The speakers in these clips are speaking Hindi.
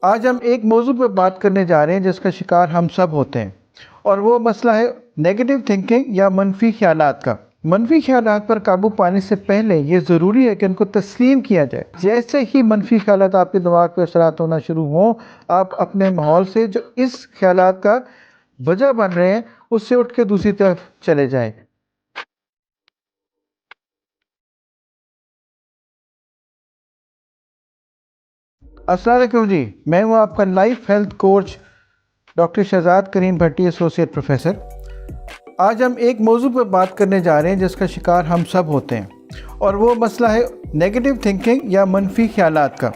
आज हम एक मौजू पर बात करने जा रहे हैं जिसका शिकार हम सब होते हैं और वो मसला है नेगेटिव थिंकिंग या मनफी ख्यालात का। मनफी ख्यालात पर काबू पाने से पहले ये ज़रूरी है कि उनको तस्लीम किया जाए। जैसे ही मनफी ख्यालात आपके दिमाग पर असरात होना शुरू हों, आप अपने माहौल से जो इस ख्यालात का वजह बन रहे हैं उससे उठ के दूसरी तरफ चले जाएं। अस्सलाम वालेकुम जी, मैं हूँ आपका life health coach doctor Shahzad Karim Bhatti, associate professor. आज हम एक मौजू पर बात करने जा रहे हैं जिसका शिकार हम सब होते हैं और वो मसला है नेगेटिव थिंकिंग या मनफी ख्यालात का।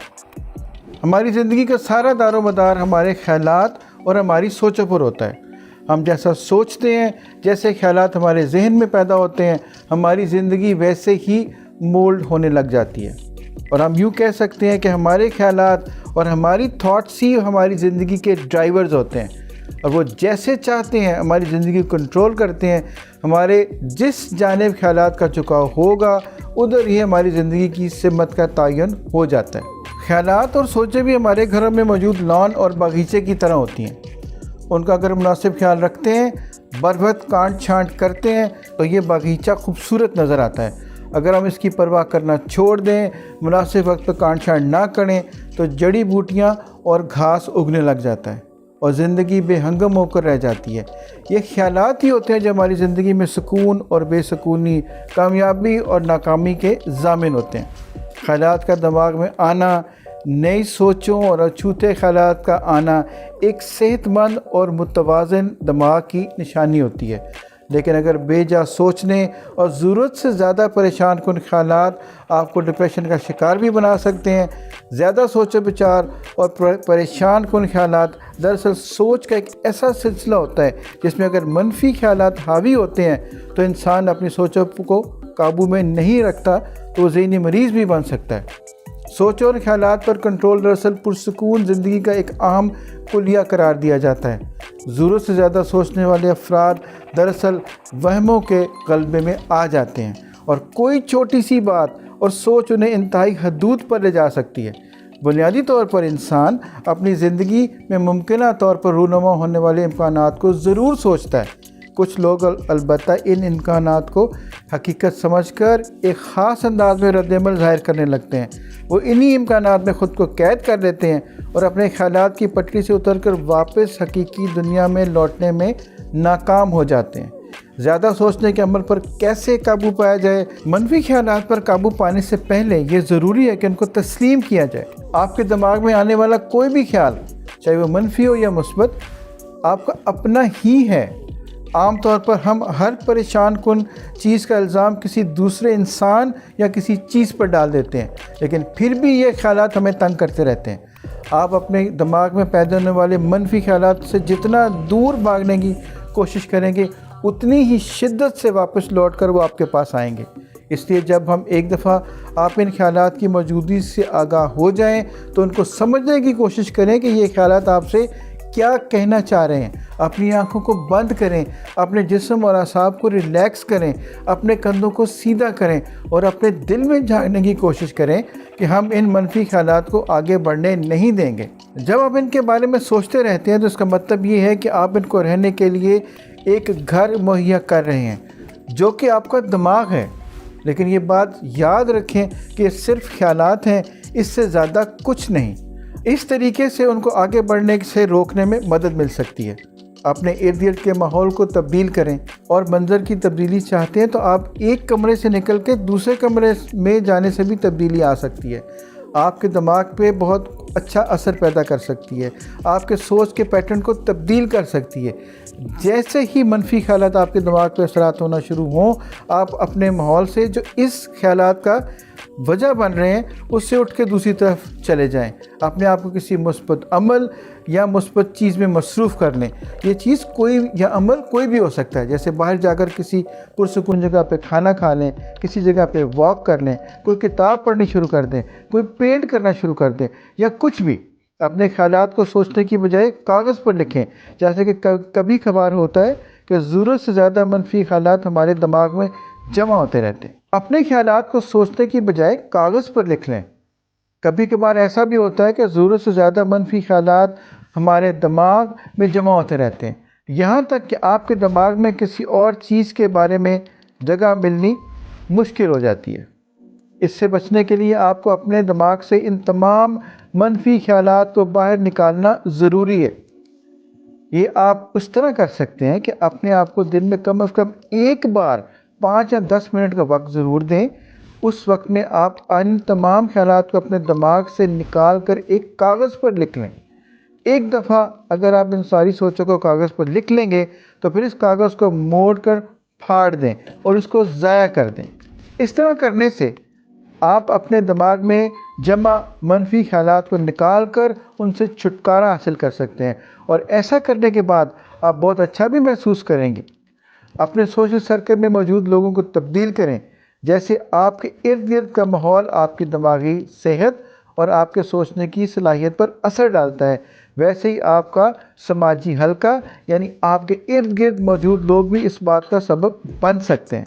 हमारी ज़िंदगी का सारा दारोमदार हमारे ख्यालात और हमारी सोचों पर होता है। हम जैसा सोचते हैं, जैसे ख्यालात हमारे जहन में पैदा होते हैं, हमारी ज़िंदगी वैसे ही मोल्ड होने लग जाती है। और हम यूँ कह सकते हैं कि हमारे ख्यालात और हमारी थॉट्स ही हमारी ज़िंदगी के ड्राइवर्स होते हैं और वो जैसे चाहते हैं हमारी ज़िंदगी को कंट्रोल करते हैं। हमारे जिस जानिब ख्यालात का झुकाव होगा उधर ही हमारी ज़िंदगी की सिमत का तयन हो जाता है। ख्यालात और सोचें भी हमारे घरों में मौजूद लॉन और बागीचे की तरह होती हैं। उनका अगर मुनासिब ख्याल रखते हैं, बर वक्त काट छांट करते हैं तो ये बागीचा खूबसूरत नज़र आता है। अगर हम इसकी परवाह करना छोड़ दें, मुनासिब वक्त पर काट छांट ना करें तो जड़ी बूटियाँ और घास उगने लग जाता है और ज़िंदगी बेहंगम होकर रह जाती है। ये ख्यालात ही होते हैं जो हमारी ज़िंदगी में सुकून और बेसुकूनी, कामयाबी और नाकामी के ज़ामिन होते हैं। ख्यालात का दिमाग में आना, नई सोचों और अछूते ख्यालात का आना एक सेहतमंद और मुतवाज़िन दिमाग की निशानी होती है। लेकिन अगर बेजा सोचने और ज़रूरत से ज़्यादा परेशान कुन ख्यालात आपको डिप्रेशन का शिकार भी बना सकते हैं। ज़्यादा सोचो विचार और परेशान कुन ख्यालात दरअसल सोच का एक ऐसा सिलसिला होता है जिसमें अगर मनफी ख्यालात हावी होते हैं तो इंसान अपनी सोचों को काबू में नहीं रखता तो वो ज़हनी मरीज़ भी बन सकता है। सोचों और ख्यालात पर कंट्रोल दरअसल पुरसुकून ज़िंदगी का एक अहम कुलिया करार दिया जाता है। ज़रूरत से ज़्यादा सोचने वाले अफराद दरअसल वहमों के गलबे में आ जाते हैं और कोई छोटी सी बात और सोच उन्हें इंतहाई हदूद पर ले जा सकती है। बुनियादी तौर पर इंसान अपनी ज़िंदगी में मुमकिन तौर पर रूनुमा होने वाले इम्कानात को ज़रूर सोचता है। कुछ लोग अलबत्ता इन इम्कानात को हकीकत समझकर एक ख़ास अंदाज में रद्दअमल ज़ाहिर करने लगते हैं। वो इन्हीं इम्कानात में ख़ुद को कैद कर लेते हैं और अपने ख्यालात की पटरी से उतरकर वापस हकीकी दुनिया में लौटने में नाकाम हो जाते हैं। ज़्यादा सोचने के अमल पर कैसे काबू पाया जाए? मनफी ख्यालात पर काबू पाने से पहले ये ज़रूरी है कि उनको तस्लीम किया जाए। आपके दिमाग में आने वाला कोई भी ख्याल, चाहे वो मनफी हो या मुस्बत, आपका अपना ही है। आम तौर पर हम हर परेशान कुन चीज़ का इल्ज़ाम किसी दूसरे इंसान या किसी चीज़ पर डाल देते हैं, लेकिन फिर भी ये ख़यालात हमें तंग करते रहते हैं। आप अपने दिमाग में पैदा होने वाले मनफी ख़यालात से जितना दूर भागने की कोशिश करेंगे उतनी ही शिद्दत से वापस लौट कर वो आपके पास आएंगे। इसलिए जब हम एक दफ़ा आप इन ख़यालात की मौजूदगी से आगाह हो जाएं तो उनको समझने की कोशिश करें कि ये ख़यालात आपसे क्या कहना चाह रहे हैं। अपनी आंखों को बंद करें, अपने जिस्म और असाब को रिलैक्स करें, अपने कंधों को सीधा करें और अपने दिल में झांकने की कोशिश करें कि हम इन मनफी ख्यालात को आगे बढ़ने नहीं देंगे। जब आप इनके बारे में सोचते रहते हैं तो इसका मतलब ये है कि आप इनको रहने के लिए एक घर मुहैया कर रहे हैं जो कि आपका दिमाग है। लेकिन ये बात याद रखें कि सिर्फ ख्यालात हैं, इससे ज़्यादा कुछ नहीं। इस तरीके से उनको आगे बढ़ने से रोकने में मदद मिल सकती है। अपने इर्द गिर्द के माहौल को तब्दील करें और मंजर की तब्दीली चाहते हैं तो आप एक कमरे से निकल के दूसरे कमरे में जाने से भी तब्दीली आ सकती है। आपके दिमाग पे बहुत अच्छा असर पैदा कर सकती है, आपके सोच के पैटर्न को तब्दील कर सकती है। जैसे ही मनफी ख्यालात आपके दिमाग पे असरात होना शुरू हों, आप अपने माहौल से जो इस ख्यालात का वजह बन रहे हैं उससे उठ के दूसरी तरफ चले जाएं। अपने आप को किसी मुस्बत अमल या मुस्बत चीज़ में मसरूफ़ कर लें। ये चीज़ कोई या अमल कोई भी हो सकता है, जैसे बाहर जाकर किसी पुरसुकून जगह पे खाना खा लें, किसी जगह पे वॉक कर लें, कोई किताब पढ़नी शुरू कर दें, कोई पेंट करना शुरू कर दें या कुछ भी। अपने ख्यालात को सोचने की बजाय कागज़ पर लिखें। जैसे कि कभी कभार होता है कि ज़रूरत से ज़्यादा मनफी ख्यालात हमारे दिमाग में जमा होते रहते हैं। अपने ख्यालात को सोचने की बजाय कागज़ पर लिख लें। कभी कभार ऐसा भी होता है कि ज़रूरत से ज़्यादा मनफी ख़यालात हमारे दिमाग में जमा होते रहते हैं, यहाँ तक कि आपके दिमाग में किसी और चीज़ के बारे में जगह मिलनी मुश्किल हो जाती है। इससे बचने के लिए आपको अपने दिमाग से इन तमाम मनफी ख़यालात को बाहर निकालना ज़रूरी है। ये आप उस तरह कर सकते हैं कि अपने आप को दिन में कम से कम एक बार 5 या 10 मिनट का वक्त ज़रूर दें। उस वक्त में आप इन तमाम ख़यालात को अपने दिमाग से निकाल कर एक कागज़ पर लिख लें। एक दफ़ा अगर आप इन सारी सोचों को कागज़ पर लिख लेंगे तो फिर इस कागज़ को मोड़ कर फाड़ दें और उसको ज़ाया कर दें। इस तरह करने से आप अपने दिमाग में जमा मनफी ख़यालात को निकाल कर उनसे छुटकारा हासिल कर सकते हैं, और ऐसा करने के बाद आप बहुत अच्छा भी महसूस करेंगे। अपने सोशल सर्कल में मौजूद लोगों को तब्दील करें। जैसे आपके इर्द गिर्द का माहौल आपकी दिमागी सेहत और आपके सोचने की सलाहियत पर असर डालता है, वैसे ही आपका समाजी हल्का यानी आपके इर्द गिर्द मौजूद लोग भी इस बात का सबब बन सकते हैं।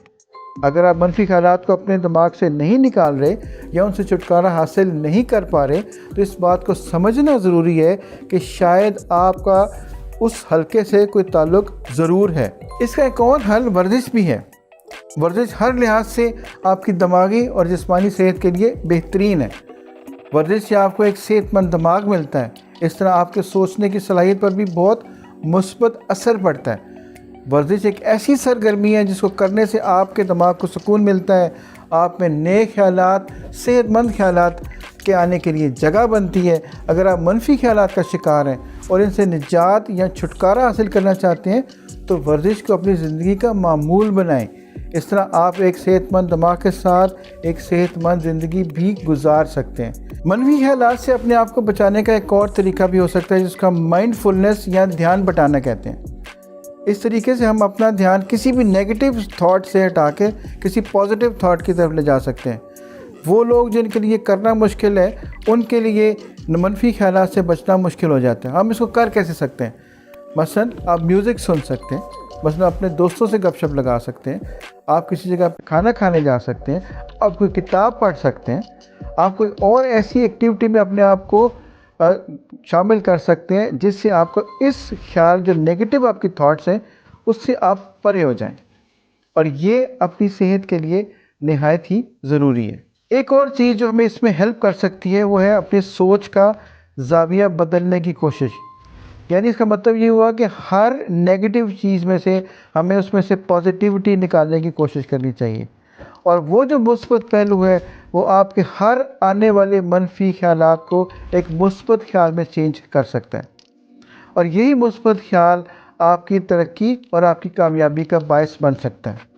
अगर आप मनफी ख़यालात को अपने दिमाग से नहीं निकाल रहे या उनसे छुटकारा हासिल नहीं कर पा रहे, तो इस बात को समझना ज़रूरी है कि शायद आपका उस हल्के से कोई ताल्लुक़ ज़रूर है। इसका एक और हल वर्जिश भी है। वर्जिश हर लिहाज से आपकी दिमागी और जिस्मानी सेहत के लिए बेहतरीन है। वर्जिश से आपको एक सेहतमंद दिमाग मिलता है। इस तरह आपके सोचने की सलाहियत पर भी बहुत मुस्बत असर पड़ता है। वर्जिश एक ऐसी सरगर्मी है जिसको करने से आपके दिमाग को सुकून मिलता है, आप में नए ख़यालात, सेहतमंद ख़यालात के आने के लिए जगह बनती है। अगर आप मनफी ख़यालात का शिकार हैं और इनसे निजात या छुटकारा हासिल करना चाहते हैं तो वर्जिश को अपनी ज़िंदगी का मामूल बनाएं। इस तरह आप एक सेहतमंद दिमाग के साथ एक सेहतमंद ज़िंदगी भी गुजार सकते हैं। मनफी ख़यालात से अपने आप को बचाने का एक और तरीका भी हो सकता है जिसका माइंडफुलनेस या ध्यान बटाना कहते हैं। इस तरीके से हम अपना ध्यान किसी भी नेगेटिव थॉट से हटा के किसी पॉजिटिव थॉट की तरफ ले जा सकते हैं। वो लोग जिनके लिए करना मुश्किल है उनके लिए मनफी ख़यालात से बचना मुश्किल हो जाता है। हम इसको कर कैसे सकते हैं? मसलन आप म्यूज़िक सुन सकते हैं, मसलन अपने दोस्तों से गपशप लगा सकते हैं, आप किसी जगह खाना खाने जा सकते हैं, आप कोई किताब पढ़ सकते हैं, आप कोई और ऐसी एक्टिविटी में अपने आप को शामिल कर सकते हैं जिससे आपको इस ख्याल जो नेगेटिव आपकी थॉट्स हैं उससे आप परे हो जाएं, और ये अपनी सेहत के लिए निहायत ही ज़रूरी है। एक और चीज़ जो हमें इसमें हेल्प कर सकती है वो है अपनी सोच का ज़ाविया बदलने की कोशिश। यानी इसका मतलब ये हुआ कि हर नेगेटिव चीज़ में से हमें उसमें से पॉजिटिविटी निकालने की कोशिश करनी चाहिए, और वो जो मुस्बत पहलू है वो आपके हर आने वाले मनफी ख़यालात को एक मुस्बत ख़्याल में चेंज कर सकता है, और यही मुस्बत ख़्याल आपकी तरक्की और आपकी कामयाबी का बायस बन सकता है।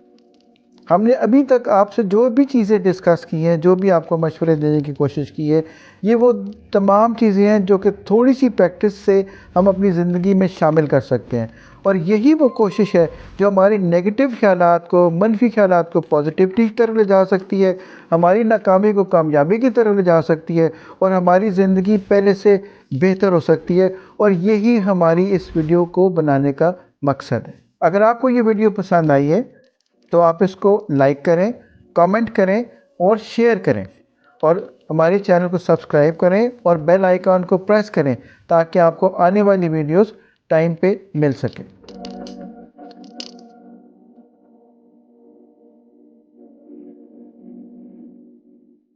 हमने अभी तक आपसे जो भी चीज़ें डिस्कस की हैं, जो भी आपको मशवरे देने की कोशिश की है, ये वो तमाम चीज़ें हैं जो कि थोड़ी सी प्रैक्टिस से हम अपनी ज़िंदगी में शामिल कर सकते हैं, और यही वो कोशिश है जो हमारी नेगेटिव ख़यालात को, मनफी ख़यालात को पॉजिटिविटी की तरफ ले जा सकती है, हमारी नाकामी को कामयाबी की तरफ ले जा सकती है, और हमारी ज़िंदगी पहले से बेहतर हो सकती है। और यही हमारी इस वीडियो को बनाने का मकसद है। अगर आपको ये वीडियो पसंद आई है तो आप इसको लाइक करें, कमेंट करें और शेयर करें, और हमारे चैनल को सब्सक्राइब करें और बेल आइकॉन को प्रेस करें ताकि आपको आने वाली वीडियोस टाइम पे मिल सके।